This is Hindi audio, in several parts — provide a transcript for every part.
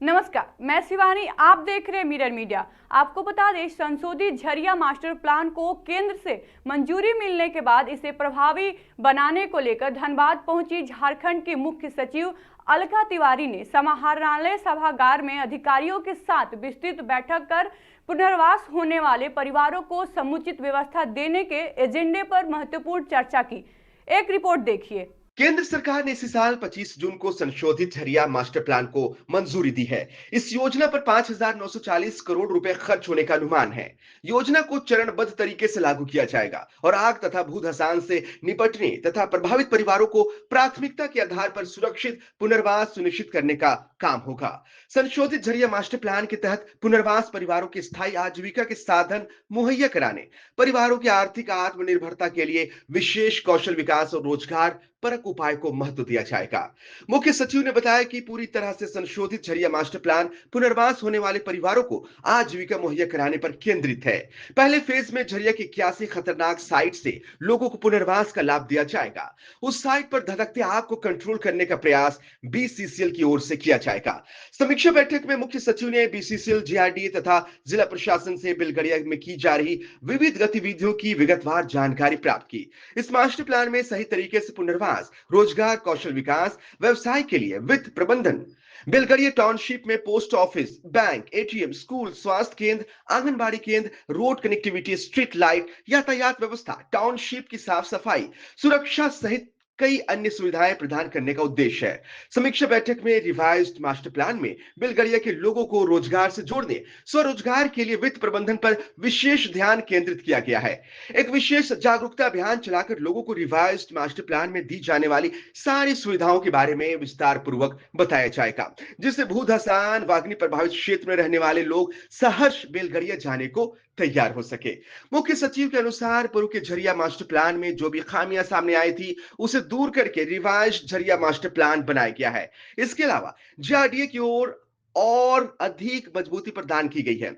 नमस्कार, मैं शिवानी। आप देख रहे हैं मिरर मीडिया। आपको बता दें, संशोधित झरिया मास्टर प्लान को केंद्र से मंजूरी मिलने के बाद इसे प्रभावी बनाने को लेकर धनबाद पहुंची झारखंड की मुख्य सचिव अलका तिवारी ने समाहरणालय सभागार में अधिकारियों के साथ विस्तृत बैठक कर पुनर्वास होने वाले परिवारों को समुचित व्यवस्था देने के एजेंडे पर महत्वपूर्ण चर्चा की। एक रिपोर्ट देखिए। केंद्र सरकार ने इसी साल 25 जून को संशोधित झरिया मास्टर प्लान को मंजूरी दी है। इस योजना पर 5,940 करोड़ रुपए खर्च होने का अनुमान है। योजना को चरणबद्ध तरीके से लागू किया जाएगा और आग तथा भूधसान से निपटने तथा प्रभावित परिवारों को प्राथमिकता के आधार पर सुरक्षित पुनर्वास सुनिश्चित करने का काम होगा। संशोधित झरिया मास्टर प्लान के तहत पुनर्वास परिवारों की स्थायी आजीविका के साधन मुहैया कराने, परिवारों की आर्थिक आत्मनिर्भरता के लिए विशेष कौशल विकास और रोजगार परक उपाय को महत्व दिया जाएगा। मुख्य सचिव ने बताया कि पूरी तरह से संशोधित झरिया मास्टर प्लान पुनर्वास होने वाले परिवारों को आजीविका मुहैया कराने पर केंद्रित है। पहले फेज में झरिया की 81 खतरनाक साइट से लोगों को पुनर्वास का लाभ दिया जाएगा। उस साइट पर धधकते आग को कंट्रोल करने का प्रयास बीसीसीएल की ओर से किया जाएगा। समीक्षा बैठक में मुख्य सचिव ने बीसीसीएल, जीआरडीए तथा जिला प्रशासन से बिलगड़िया में की जा रही विविध गतिविधियों की विगतवार जानकारी प्राप्त की। इस मास्टर प्लान में सही तरीके से पुनर्वास, रोजगार, कौशल विकास, व्यवसाय के लिए वित्त प्रबंधन, बेलगड़िया टाउनशिप में post office, bank, ATM, school, स्वास्थ्य केंद्र, आंगनबाड़ी केंद्र, रोड कनेक्टिविटी, स्ट्रीट लाइट, यातायात व्यवस्था, टाउनशिप की साफ सफाई, सुरक्षा सहित कई अन्य सुविधाएं प्रदान करने का उद्देश्य है। समीक्षा बैठक में रिवाइज्ड मास्टर प्लान में बेलगड़िया के लोगों को रोजगार से जोड़ने, स्वरोजगार के लिए वित्त प्रबंधन पर विशेष ध्यान केंद्रित किया गया है। एक विशेष जागरूकता अभियान चलाकर लोगों को रिवाइज्ड मास्टर प्लान में दी जाने वाली सारी सुविधाओं के बारे में विस्तार पूर्वक बताया जाएगा, जिससे भूधसान वागनी प्रभावित क्षेत्र में रहने वाले लोग सहर्ष बेलगड़िया जाने को तैयार हो सके। मुख्य सचिव के अनुसार पूर्व के झरिया मास्टर प्लान में जो भी खामियां सामने आई थी, उसे दूर करके रिवाइज्ड झरिया मास्टर प्लान बनाया गया है। इसके अलावा जीआरडीए की ओर और अधिक मजबूती प्रदान की गई है।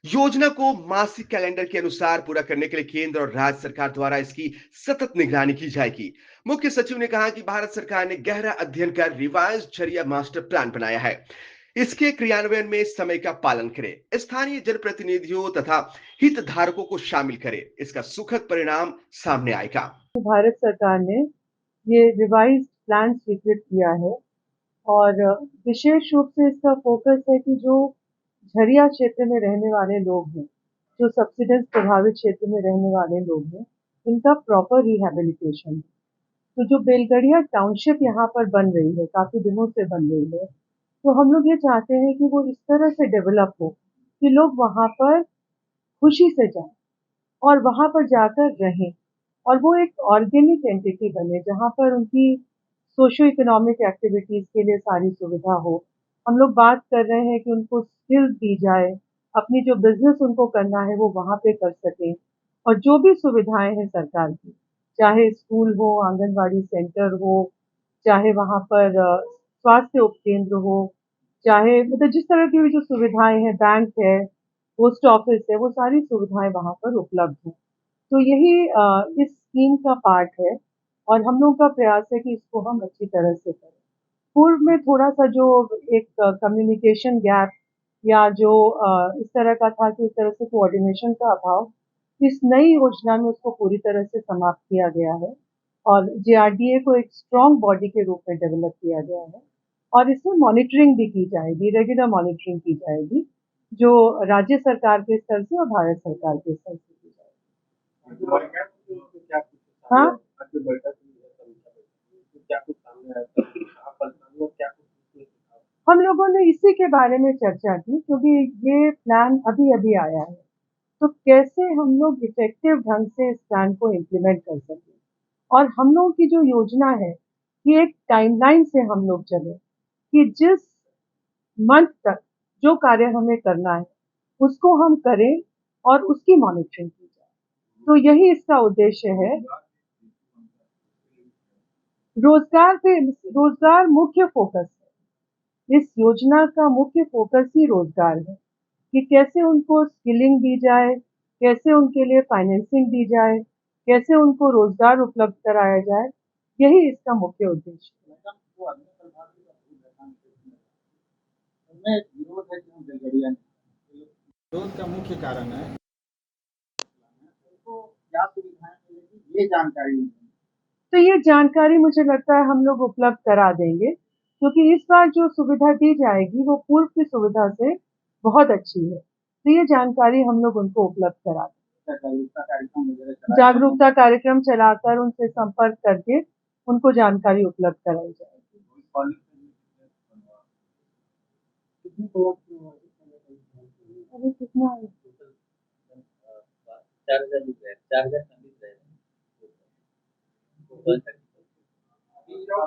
योजना को मासिक कैलेंडर के अनुसार पूरा करने के लिए केंद्र और राज्य सरकार द्वारा इसकी सतत निगरानी की जाएगी। मुख्य सचिव ने कहा कि भारत सरकार ने गहरा अध्ययन कर रिवाइज्ड झरिया मास्टर प्लान बनाया है। इसके क्रियान्वयन में समय का पालन करें, स्थानीय जनप्रतिनिधियों तथा हितधारकों को शामिल करें। इसका सुखद परिणाम सामने आएगा। भारत सरकार ने ये रिवाइज्ड प्लान स्वीकृत किया है और विशेष रूप से इसका फोकस है कि जो झरिया क्षेत्र में रहने वाले लोग हैं, जो सब्सिडेंस प्रभावित क्षेत्र में रहने वाले लोग हैं, इनका प्रॉपर रिहैबिलिटेशन। तो जो बेलगड़िया टाउनशिप यहाँ पर बन रही है, काफी दिनों से बन रही है, तो हम लोग ये चाहते हैं कि वो इस तरह से डेवलप हो कि लोग वहाँ पर खुशी से जाएं और वहाँ पर जाकर रहें और वो एक ऑर्गेनिक एंटिटी बने जहाँ पर उनकी सोशो इकोनॉमिक एक्टिविटीज के लिए सारी सुविधा हो। हम लोग बात कर रहे हैं कि उनको स्किल्स दी जाए, अपनी जो बिजनेस उनको करना है वो वहाँ पे कर सकें और जो भी सुविधाएं हैं सरकार की, चाहे स्कूल हो, आंगनबाड़ी सेंटर हो, चाहे वहाँ पर स्वास्थ्य उपकेंद्र हो, चाहे मतलब जिस तरह की भी जो सुविधाएं हैं, बैंक है, पोस्ट ऑफिस है, वो सारी सुविधाएं वहाँ पर उपलब्ध हैं। तो यही इस स्कीम का पार्ट है और हम लोगों का प्रयास है कि इसको हम अच्छी तरह से करें। पूर्व में थोड़ा-सा जो एक कम्युनिकेशन गैप या जो इस तरह का था कि इस तरह से कोऑर्डिनेशन का अभाव, इस नई योजना में उसको पूरी तरह से समाप्त किया गया है और जीआरडीए को एक स्ट्रॉन्ग बॉडी के रूप में डेवलप किया गया है और इसमें मॉनिटरिंग भी की जाएगी, रेगुलर मॉनिटरिंग की जाएगी, जो राज्य सरकार के स्तर से और भारत सरकार के स्तर से की जाएगी। हाँ? हम लोगों ने इसी के बारे में चर्चा की क्योंकि ये प्लान अभी-अभी आया है। तो कैसे हम लोग इफेक्टिव ढंग से इस प्लान को इम्प्लीमेंट कर सकें और हम लोगों की जो योजना है, ये एक टाइमलाइन से हम लोग चले कि जिस मंथ तक जो कार्य हमें करना है, उसको हम करें और उसकी मॉनिटरिंग की जाए। तो यही इसका उद्देश्य है। रोजगार मुख्य फोकस है। इस योजना का मुख्य फोकस ही रोजगार है कि कैसे उनको स्किलिंग दी जाए, कैसे उनके लिए फाइनेंसिंग दी जाए, कैसे उनको रोजगार उपलब्ध कराया जाए, यही इसका मुख्य उद्देश्य है। में विरोध है क्यों बेलगड़िया नहीं? विरोध का मुख्य कारण है उनको क्या सुविधाएं मिलेगी ये जानकारी नहीं है। तो ये जानकारी मुझे लगता है हम लोग उपलब्ध करा देंगे, क्योंकि इस बार जो सुविधा दी जाएगी वो पूर्व की सुविधा से बहुत अच्छी है। तो ये जानकारी हम लोग उनको उपलब्ध करा देंगे। जागरूकता कार्यक्रम वगैरह चलाए जागरूकता कार्यक्रम चलाकर उनसे संपर्क करके उनको जानकारी उपलब्ध कराई जाएगी। कितनी करोड़ अभी कितना है? 4,000 रुपए 4,000 संगीत रहे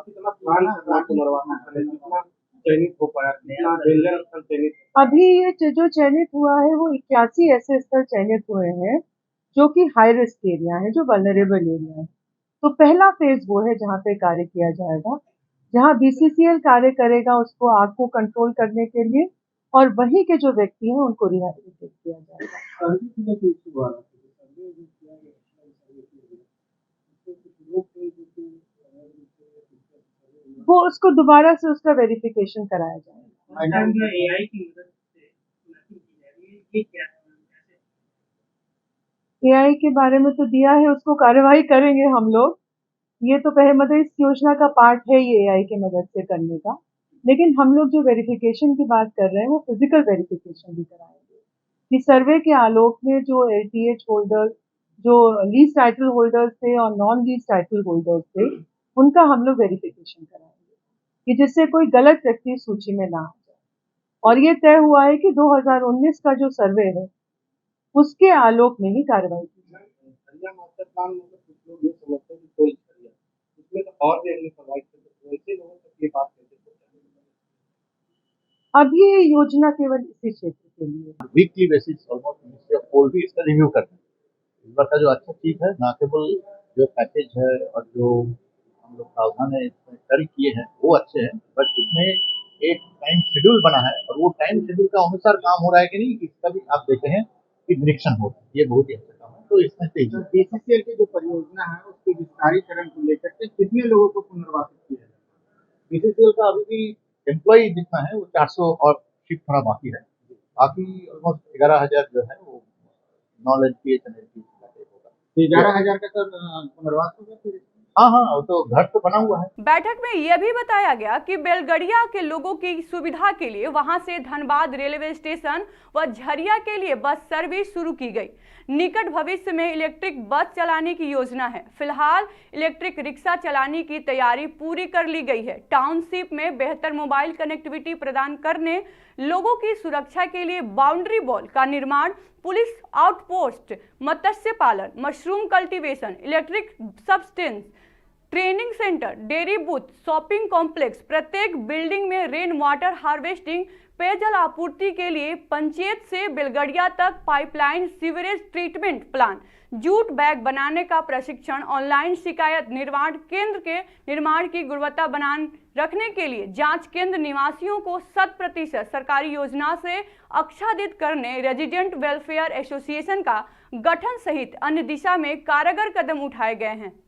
कितना पुराना पुनर्वास कितना चयनित हो पाया, कितना डेंजर स्थल चयनित? अभी ये जो चयनित हुआ है वो 81 ऐसे स्थल चयनित हुए हैं जो कि हाई रिस्क एरिया है, जो वल्नरेबल एरिया है। तो पहला फेज वो है जहाँ पे कार्य किया जाएगा, जहाँ बीसीसीएल कार्य करेगा उसको आग को कंट्रोल करने के लिए, और वहीं के जो व्यक्ति हैं उनको रिहेबिलिटेट किया जाएगा। वो उसको दोबारा से उसका वेरिफिकेशन कराया जाएगा। एआई की मदद से की जा रही है, ये क्या है? एआई के बारे में तो दिया है, उसको कार्यवाही करेंगे हम लोग। ये तो पहले मतलब इस योजना का पार्ट है ये एआई की मदद से करने का, लेकिन हम लोग जो वेरिफिकेशन की बात कर रहे हैं वो फिजिकल वेरिफिकेशन भी कराएंगे कि सर्वे के आलोक में जो एलटीएच होल्डर, जो लीज टाइटल होल्डर्स थे और नॉन लीज टाइटल होल्डर्स थे, उनका हम लोग वेरिफिकेशन कराएंगे कि जिससे कोई गलत व्यक्ति सूची में ना आ जाए। और ये तय हुआ है कि 2019 का जो सर्वे है उसके आलोक में ही कार्रवाई की जाए। मास्टर प्लान में कुछ लोग ये समझते हैं कि कोई छरिया इसमें तो और भी अगले प्रोवाइड करते हैं, ऐसे लोगों तक ये बात कैसे पहुंचाएंगे? अभी ये योजना केवल इसी क्षेत्र के लिए। Weekly basis almost ministry of coal भी इसका रिव्यू करते हैं। इस बार का जो अच्छा चीज है ना, केवल जो पैकेज है और जो हम लोग प्रावधान है इसमें तय किए हैं वो अच्छे हैं, बट इसमें एक टाइम शेड्यूल बना है और वो टाइम शेड्यूल का अनुसार काम हो रहा है कि नहीं इसका भी आप देखे हैं कि निरीक्षण हो रहा है। ये बहुत ही अच्छा काम है, तो इसमें तेजी। बीसीसीएल की जो परियोजना है उसके विस्तारीकरण को लेकर के कितने लोगों को पुनर्वासित किया जाए? बीसीसीएल का अभी भी एम्प्लॉय जितना है वो 400 और शिफ्ट थोड़ा बाकी है, बाकी ऑलमोस्ट 11,000 जो है वो नॉलेज की होगा। 11,000 का सर पुनर्वास होगा फिर? हाँ, वो तो घर तो बना हुआ है। बैठक में यह भी बताया गया कि बेलगड़िया के लोगों की सुविधा के लिए वहां से धनबाद रेलवे स्टेशन व झरिया के लिए बस सर्विस शुरू की गई। निकट भविष्य में इलेक्ट्रिक बस चलाने की योजना है। फिलहाल इलेक्ट्रिक रिक्शा चलाने की तैयारी पूरी कर ली गई है। टाउनशिप में बेहतर मोबाइल कनेक्टिविटी प्रदान करने, लोगों की सुरक्षा के लिए बाउंड्री वॉल का निर्माण, पुलिस आउटपोस्ट, मत्स्य पालन, mushroom cultivation, electric substance, training centre, dairy booth, shopping complex, प्रत्येक बिल्डिंग में रेन वाटर हार्वेस्टिंग, पेयजल आपूर्ति के लिए पंचायत से बेलगड़िया तक pipeline, sewerage treatment plant, jute bag बनाने का प्रशिक्षण, ऑनलाइन शिकायत निर्माण केंद्र के निर्माण की गुणवत्ता बनाए रखने के लिए जांच केंद्र, निवासियों को 100% सरकारी योजना से आच्छादित करने, रेजिडेंट वेलफेयर एसोसिएशन का गठन सहित अन्य दिशा में कारगर कदम उठाए गए हैं।